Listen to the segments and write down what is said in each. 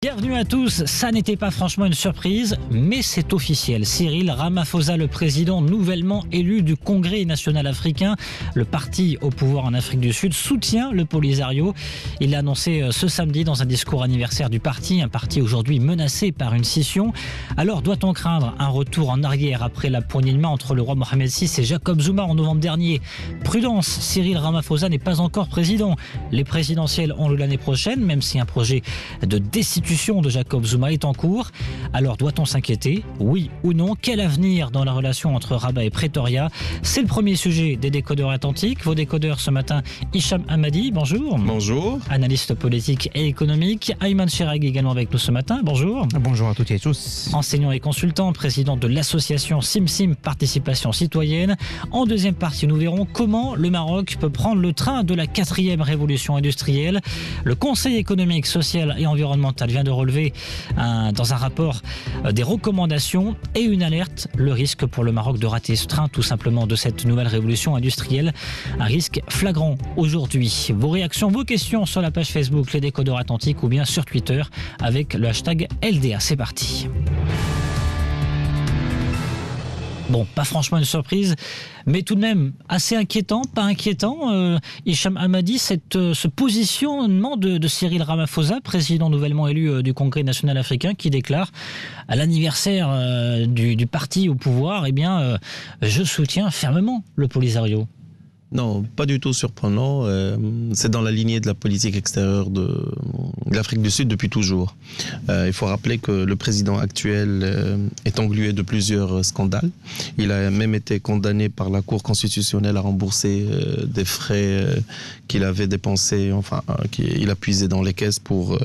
Bienvenue à tous, ça n'était pas franchement une surprise, mais c'est officiel. Cyril Ramaphosa, le président nouvellement élu du Congrès national africain, le parti au pouvoir en Afrique du Sud, soutient le Polisario. Il l'a annoncé ce samedi dans un discours anniversaire du parti, un parti aujourd'hui menacé par une scission. Alors doit-on craindre un retour en arrière après la poignée de main entre le roi Mohamed VI et Jacob Zuma en novembre dernier? Prudence, Cyril Ramaphosa n'est pas encore président. Les présidentielles ont lieu l'année prochaine, même si un projet de destitution de Jacob Zuma est en cours. Alors doit-on s'inquiéter? Oui ou non? Quel avenir dans la relation entre Rabat et Pretoria? C'est le premier sujet des décodeurs atlantiques. Vos décodeurs ce matin, Hicham Hamadi, bonjour. Bonjour. Analyste politique et économique. Ayman Cheraghi également avec nous ce matin, bonjour. Bonjour à toutes et à tous. Enseignant et consultant, président de l'association SimSim Participation Citoyenne. En deuxième partie, nous verrons comment le Maroc peut prendre le train de la 4e révolution industrielle. Le Conseil économique, social et environnemental vient de relever dans un rapport des recommandations et une alerte, le risque pour le Maroc de rater ce train tout simplement de cette nouvelle révolution industrielle, un risque flagrant aujourd'hui. Vos réactions, vos questions sur la page Facebook Les Décodeurs Atlantiques ou bien sur Twitter avec le hashtag LDA. C'est parti. Bon, pas franchement une surprise, mais tout de même assez inquiétant, pas inquiétant. Hicham Hamadi, ce positionnement de Cyril Ramaphosa, président nouvellement élu du Congrès national africain, qui déclare à l'anniversaire du parti au pouvoir, eh bien, je soutiens fermement le Polisario. Non, pas du tout surprenant. C'est dans la lignée de la politique extérieure de l'Afrique du Sud depuis toujours. Il faut rappeler que le président actuel est englué de plusieurs scandales. Il a même été condamné par la Cour constitutionnelle à rembourser des frais qu'il avait dépensés, qu'il a puisé dans les caisses pour...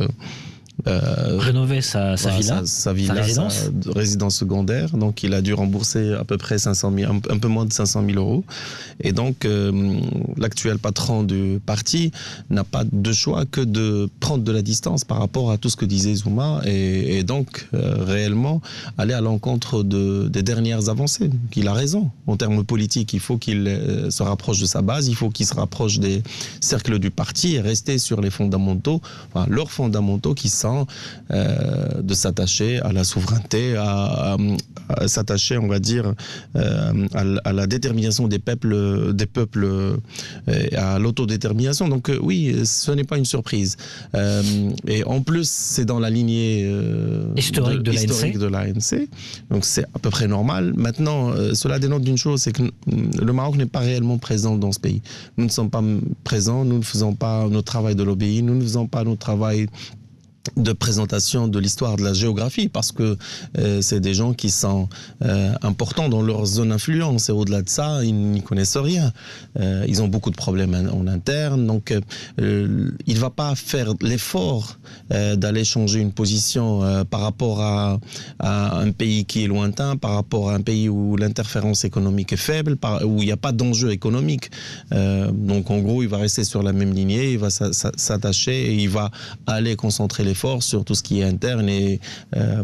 rénover sa villa, sa résidence secondaire. Donc il a dû rembourser à peu près 500 000, un peu moins de 500 000 euros. Et donc l'actuel patron du parti n'a pas de choix que de prendre de la distance par rapport à tout ce que disait Zuma et donc réellement aller à l'encontre des dernières avancées. Il a raison. En termes politiques, il faut qu'il se rapproche de sa base, il faut qu'il se rapproche des cercles du parti et rester sur les fondamentaux, leurs fondamentaux qui sont de s'attacher à la souveraineté, à s'attacher, on va dire, à la détermination des peuples, à l'autodétermination. Donc oui, ce n'est pas une surprise. Et en plus, c'est dans la lignée historique de l'ANC. Donc c'est à peu près normal. Maintenant, cela dénote d'une chose, c'est que le Maroc n'est pas réellement présent dans ce pays. Nous ne sommes pas présents, nous ne faisons pas notre travail de lobbying, nous ne faisons pas notre travail de présentation de l'histoire de la géographie, parce que c'est des gens qui sont importants dans leur zone d'influence, et au-delà de ça, ils n'y connaissent rien. Ils ont beaucoup de problèmes en interne, donc il ne va pas faire l'effort d'aller changer une position par rapport à un pays qui est lointain, par rapport à un pays où l'interférence économique est faible, où il n'y a pas d'enjeu économique. Donc en gros, il va rester sur la même lignée, il va s'attacher et il va aller concentrer l'effort sur tout ce qui est interne et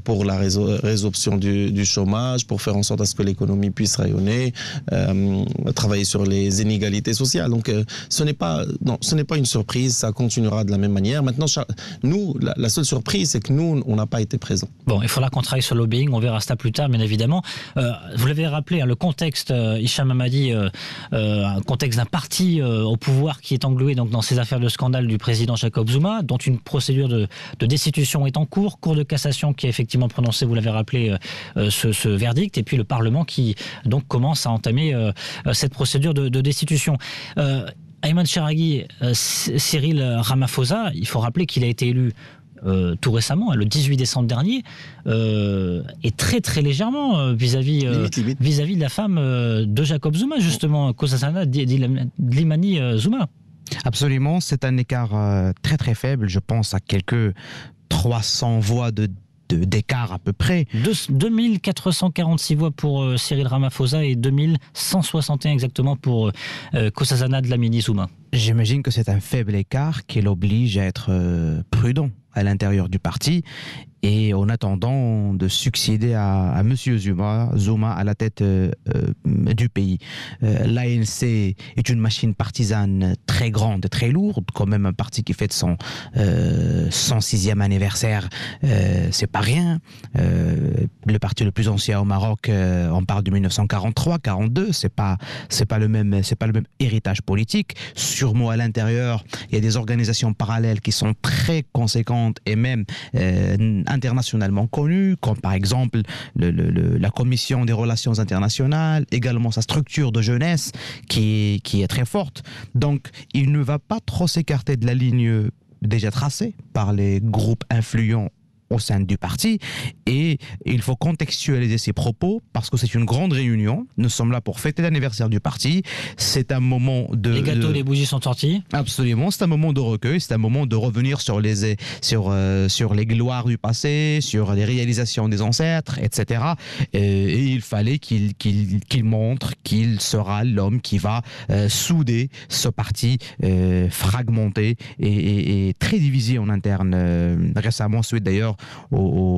pour la résorption du chômage, pour faire en sorte à ce que l'économie puisse rayonner, travailler sur les inégalités sociales. Donc ce n'est pas une surprise, ça continuera de la même manière. Maintenant, nous, la seule surprise, c'est que nous, on n'a pas été présents. Bon, il faudra qu'on travaille sur le lobbying, on verra ça plus tard, bien évidemment. Vous l'avez rappelé, le contexte, Hicham Hamadi, un contexte d'un parti au pouvoir qui est englué donc, dans ces affaires de scandale du président Jacob Zuma, dont une procédure de destitution est en cours, Cour de cassation qui a effectivement prononcé, vous l'avez rappelé, ce verdict, et puis le Parlement qui donc commence à entamer cette procédure de destitution. Ayman Cheraghi, Cyril Ramaphosa, il faut rappeler qu'il a été élu tout récemment, le 18 décembre dernier, et très très légèrement vis-à-vis de la femme de Jacob Zuma, justement, Nkosazana Dlamini Zuma. Absolument, c'est un écart très très faible, je pense à quelques 300 voix d'écart à peu près. 2446 voix pour Cyril Ramaphosa et 2161 exactement pour Nkosazana Dlamini Zuma. J'imagine que c'est un faible écart qui l'oblige à être prudent à l'intérieur du parti et en attendant de succéder à Monsieur Zuma à la tête du pays. L'ANC est une machine partisane très grande, très lourde, quand même un parti qui fête son 106e anniversaire, c'est pas rien. Le parti le plus ancien au Maroc, on parle de 1943-42, c'est pas le même héritage politique. Sûrement à l'intérieur, il y a des organisations parallèles qui sont très conséquentes et même internationalement connues, comme par exemple la Commission des relations internationales, également sa structure de jeunesse qui est très forte. Donc, il ne va pas trop s'écarter de la ligne déjà tracée par les groupes influents au sein du parti, et il faut contextualiser ses propos parce que c'est une grande réunion. Nous sommes là pour fêter l'anniversaire du parti. C'est un moment de... Les gâteaux, les bougies sont sortis. Absolument, c'est un moment de recueil, c'est un moment de revenir sur les gloires du passé, sur les réalisations des ancêtres, etc. Et il fallait qu'il montre qu'il sera l'homme qui va souder ce parti fragmenté et très divisé en interne. Récemment, suite d'ailleurs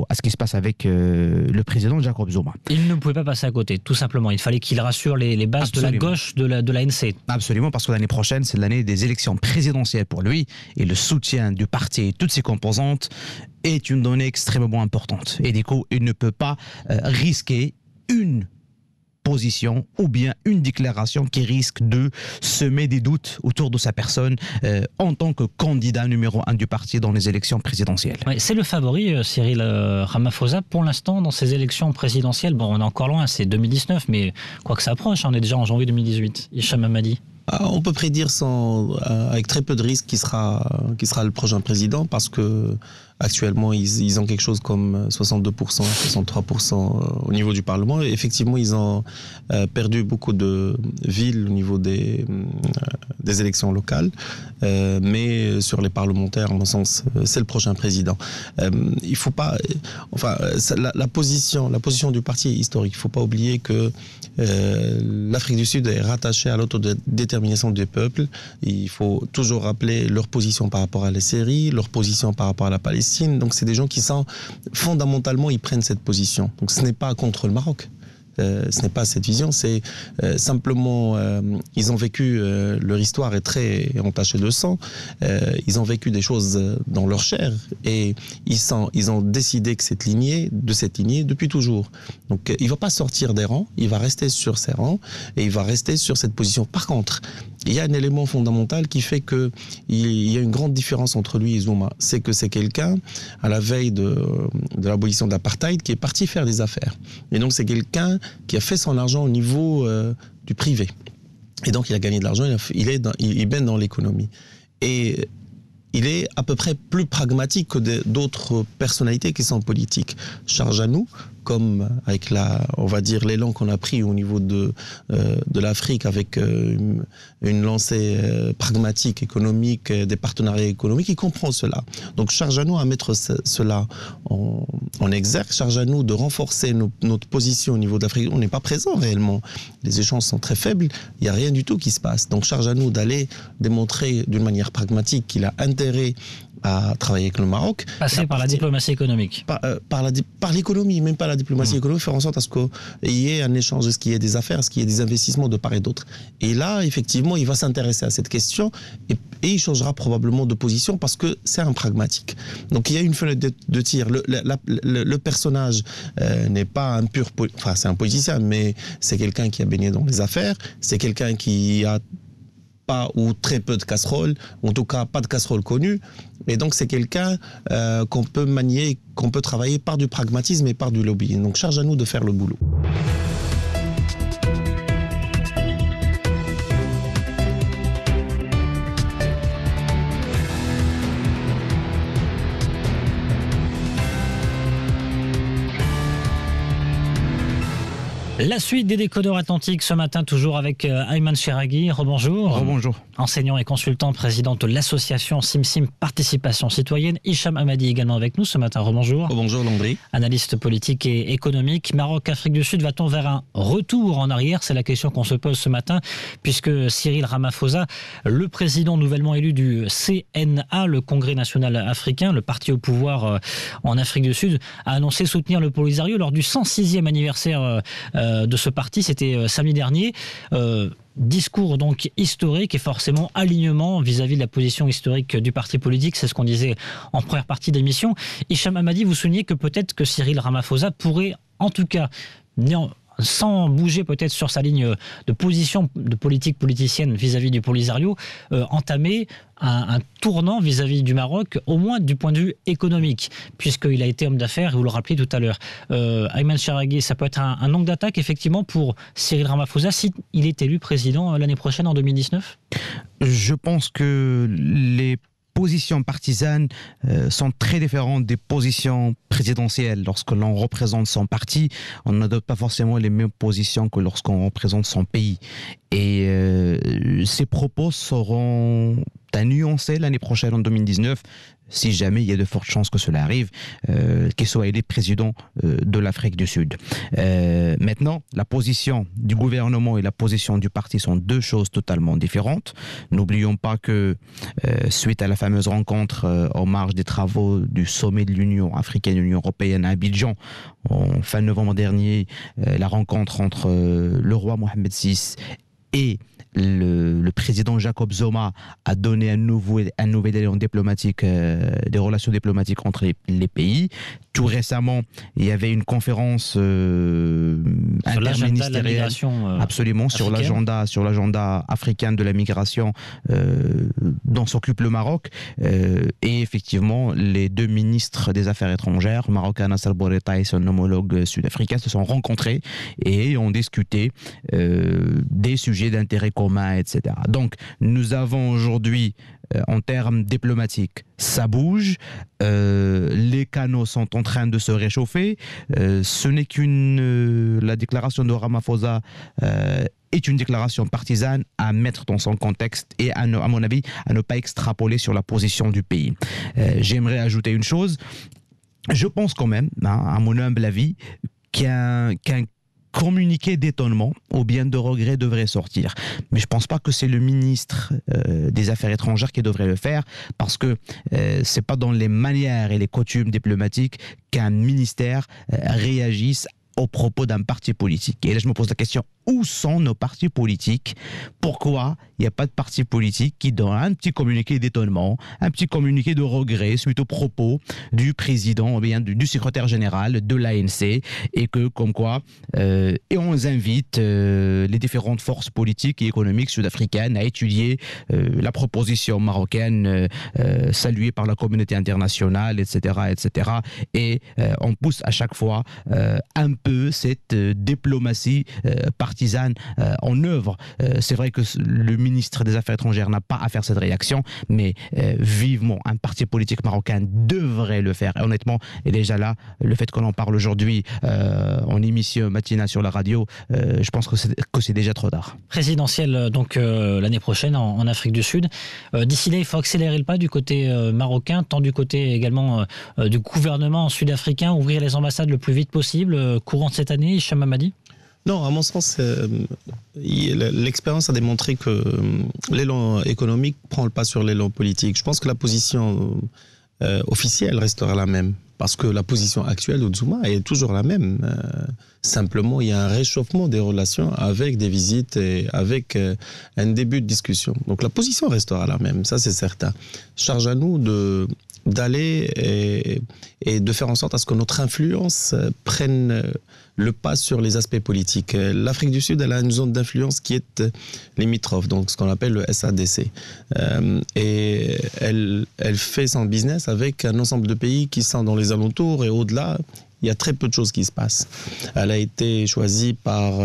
à ce qui se passe avec le président Jacob Zuma. Il ne pouvait pas passer à côté, tout simplement. Il fallait qu'il rassure les bases de la gauche de l'ANC. Absolument, parce que l'année prochaine, c'est l'année des élections présidentielles pour lui, et le soutien du parti et toutes ses composantes est une donnée extrêmement importante. Et du coup, il ne peut pas risquer une position ou bien une déclaration qui risque de semer des doutes autour de sa personne en tant que candidat numéro 1 du parti dans les élections présidentielles. Ouais, c'est le favori, Cyril Ramaphosa, pour l'instant dans ces élections présidentielles. Bon, on est encore loin, c'est 2019, mais quoi que ça approche, on est déjà en janvier 2018. Hicham Hamadi. On peut prédire avec très peu de risques qui sera le prochain président, parce que actuellement ils ont quelque chose comme 62%, 63% au niveau du Parlement. Et effectivement, ils ont perdu beaucoup de villes au niveau des élections locales, mais sur les parlementaires, en mon sens, c'est le prochain président. Il faut pas, enfin, la position du parti est historique. Il faut pas oublier que l'Afrique du Sud est rattachée à l'autodétermination des peuples. Il faut toujours rappeler leur position par rapport à la Syrie, leur position par rapport à la Palestine. Donc c'est des gens qui sont fondamentalement, ils prennent cette position. Donc ce n'est pas contre le Maroc. Ce n'est pas cette vision, c'est simplement ils ont vécu, leur histoire est très entachée de sang, ils ont vécu des choses dans leur chair, et ils ont décidé que cette lignée depuis toujours. Donc il ne va pas sortir des rangs, il va rester sur ses rangs et il va rester sur cette position. Par contre, il y a un élément fondamental qui fait qu'il y a une grande différence entre lui et Zuma. C'est que c'est quelqu'un, à la veille de l'abolition de l'apartheid, qui est parti faire des affaires. Et donc c'est quelqu'un qui a fait son argent au niveau du privé. Et donc il a gagné de l'argent, il baigne dans l'économie. Et il est à peu près plus pragmatique que d'autres personnalités qui sont politiques. Charge à nous, comme avec on va dire l'élan qu'on a pris au niveau de l'Afrique, avec une lancée pragmatique, économique, des partenariats économiques, il comprend cela. Donc charge à nous à mettre cela en exergue, charge à nous de renforcer notre position au niveau de l'Afrique. On n'est pas présent réellement, les échanges sont très faibles, il n'y a rien du tout qui se passe. Donc charge à nous d'aller démontrer d'une manière pragmatique qu'il a intérêt à travailler avec le Maroc. Passer par la diplomatie économique. Par l'économie, même pas la diplomatie économique, faire en sorte à ce qu'il y ait un échange, à ce qu'il y ait des affaires, à ce qu'il y ait des investissements de part et d'autre. Et là, effectivement, il va s'intéresser à cette question et il changera probablement de position parce que c'est un pragmatique. Donc il y a une fenêtre de tir. Le personnage n'est pas un pur... Enfin, c'est un politicien, mais c'est quelqu'un qui a baigné dans les affaires, c'est quelqu'un qui a pas ou très peu de casseroles, en tout cas pas de casseroles connues. Et donc c'est quelqu'un qu'on peut manier, qu'on peut travailler par du pragmatisme et par du lobbying. Donc charge à nous de faire le boulot. La suite des décodeurs atlantiques ce matin, toujours avec Ayman Cheraghi. Rebonjour. Rebonjour. enseignant et consultant, président de l'association SimSim Participation Citoyenne. Hicham Hamadi également avec nous ce matin. Rebonjour. Bonjour Landry. Analyste politique et économique. Maroc, Afrique du Sud, va-t-on vers un retour en arrière? C'est la question qu'on se pose ce matin, puisque Cyril Ramaphosa, le président nouvellement élu du CNA, le Congrès national africain, le parti au pouvoir en Afrique du Sud, a annoncé soutenir le Polisario lors du 106e anniversaire de ce parti. C'était samedi dernier. Discours donc historique et forcément alignement vis-à-vis de la position historique du parti politique, c'est ce qu'on disait en première partie d'émission. Hicham Hamadi, vous soulignez que peut-être que Cyril Ramaphosa pourrait, en tout cas, sans bouger peut-être sur sa ligne de position de politique politicienne vis-à-vis du Polisario, entamer un tournant vis-à-vis du Maroc, au moins du point de vue économique, puisqu'il a été homme d'affaires, vous le rappelez tout à l'heure. Ayman Charaghi, ça peut être un angle d'attaque effectivement pour Cyril Ramaphosa s'il est élu président l'année prochaine en 2019 ? Je pense que les positions partisanes sont très différentes des positions présidentielles. Lorsque l'on représente son parti, on n'adopte pas forcément les mêmes positions que lorsqu'on représente son pays. Et ces propos seront à nuancer l'année prochaine en 2019, si jamais il y a de fortes chances que cela arrive, qu'il soit élu président de l'Afrique du Sud. Maintenant, la position du gouvernement et la position du parti sont deux choses totalement différentes. N'oublions pas que suite à la fameuse rencontre en marge des travaux du sommet de l'Union africaine et de l'Union européenne à Abidjan, en fin novembre dernier, la rencontre entre le roi Mohamed VI et le président Jacob Zuma a donné un nouvel élan diplomatique, des relations diplomatiques entre les pays. Tout récemment, il y avait une conférence interministérielle, absolument, sur l'agenda africain de la migration dont s'occupe le Maroc. Et effectivement, les deux ministres des Affaires étrangères, marocain Nassar Bourreta et son homologue sud-africain, se sont rencontrés et ont discuté des sujets d'intérêt commun, etc. Donc, nous avons aujourd'hui, en termes diplomatiques, ça bouge, les canaux sont en train de se réchauffer, ce n'est la déclaration de Ramaphosa est une déclaration partisane à mettre dans son contexte et à mon avis, à ne pas extrapoler sur la position du pays. J'aimerais ajouter une chose, je pense quand même, à mon humble avis, qu'un communiqué d'étonnement ou bien de regret devrait sortir. Mais je ne pense pas que c'est le ministre des Affaires étrangères qui devrait le faire, parce que ce n'est pas dans les manières et les coutumes diplomatiques qu'un ministère réagisse au propos d'un parti politique. Et là, je me pose la question, où sont nos partis politiques? Pourquoi il n'y a pas de parti politique qui donne un petit communiqué d'étonnement, un petit communiqué de regret suite aux propos du président, ou bien du secrétaire général de l'ANC, et que, comme quoi, et on invite les différentes forces politiques et économiques sud-africaines à étudier la proposition marocaine saluée par la communauté internationale, etc., etc. Et on pousse à chaque fois un peu cette diplomatie partisane en œuvre. C'est vrai que le ministre des Affaires étrangères n'a pas à faire cette réaction, mais vivement, un parti politique marocain devrait le faire. Et honnêtement, et déjà là, le fait qu'on en parle aujourd'hui en émission matinale sur la radio, je pense que c'est déjà trop tard. Présidentielle donc l'année prochaine en Afrique du Sud. D'ici là, il faut accélérer le pas du côté marocain, tant du côté également du gouvernement sud-africain, ouvrir les ambassades le plus vite possible, courant de cette année, Hicham Hamadi? Non, à mon sens, l'expérience a démontré que l'élan économique prend le pas sur l'élan politique. Je pense que la position officielle restera la même, parce que la position actuelle de Zuma est toujours la même. Simplement, il y a un réchauffement des relations avec des visites et avec un début de discussion. Donc la position restera la même, ça c'est certain. Charge à nous d'aller et de faire en sorte à ce que notre influence prenne le pas sur les aspects politiques. L'Afrique du Sud, elle a une zone d'influence qui est limitrophe, donc ce qu'on appelle le SADC. Et elle fait son business avec un ensemble de pays qui sont dans les alentours et au-delà. Il y a très peu de choses qui se passent. Elle a été choisie par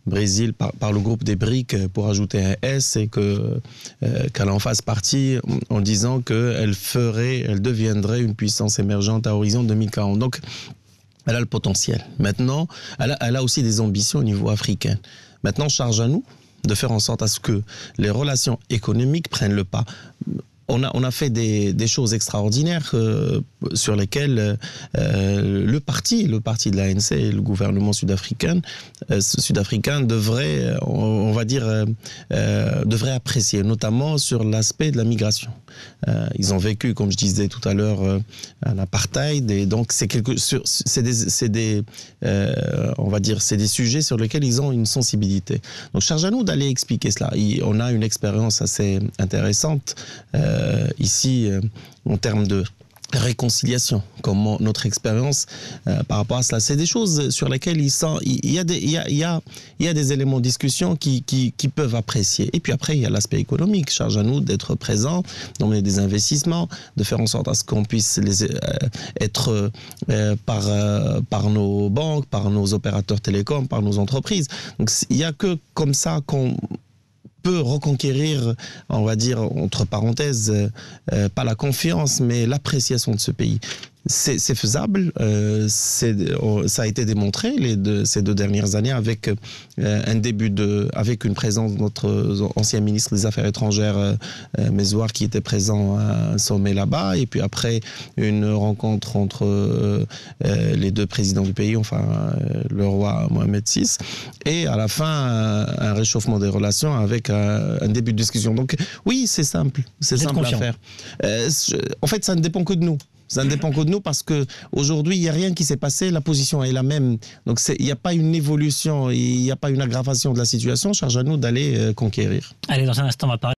Brésil, par le groupe des BRIC pour ajouter un S et qu'elle en fasse partie en disant qu'elle deviendrait une puissance émergente à horizon 2040. Donc, elle a le potentiel. Maintenant, elle a aussi des ambitions au niveau africain. Maintenant, charge à nous de faire en sorte à ce que les relations économiques prennent le pas. On a fait des choses extraordinaires sur lesquelles le parti de l'ANC et le gouvernement sud-africain devrait, on va dire, devrait apprécier, notamment sur l'aspect de la migration. Ils ont vécu, comme je disais tout à l'heure, un apartheid, et donc c'est des sujets sur lesquels ils ont une sensibilité. Donc charge à nous d'aller expliquer cela. On a une expérience assez intéressante ici en termes de réconciliation, comment notre expérience par rapport à cela. C'est des choses sur lesquelles il y a des éléments de discussion qui peuvent apprécier. Et puis après, il y a l'aspect économique. Charge à nous d'être présents, d'emmener des investissements, de faire en sorte à ce qu'on puisse être par nos banques, par nos opérateurs télécoms, par nos entreprises. Donc il n'y a que comme ça qu'on peut reconquérir, on va dire, entre parenthèses, pas la confiance, mais l'appréciation de ce pays. C'est faisable, ça a été démontré ces 2 dernières années avec avec une présence de notre ancien ministre des Affaires étrangères, Mezouar, qui était présent à un sommet là-bas, et puis après une rencontre entre les 2 présidents du pays, enfin le roi Mohamed VI, et à la fin un réchauffement des relations avec un début de discussion. Donc oui, c'est simple à faire. En fait, ça ne dépend que de nous. Ça ne dépend que de nous parce qu'aujourd'hui, il n'y a rien qui s'est passé, la position est la même. Donc il n'y a pas une évolution, il n'y a pas une aggravation de la situation. Charge à nous d'aller conquérir. Allez, dans un instant, on va parler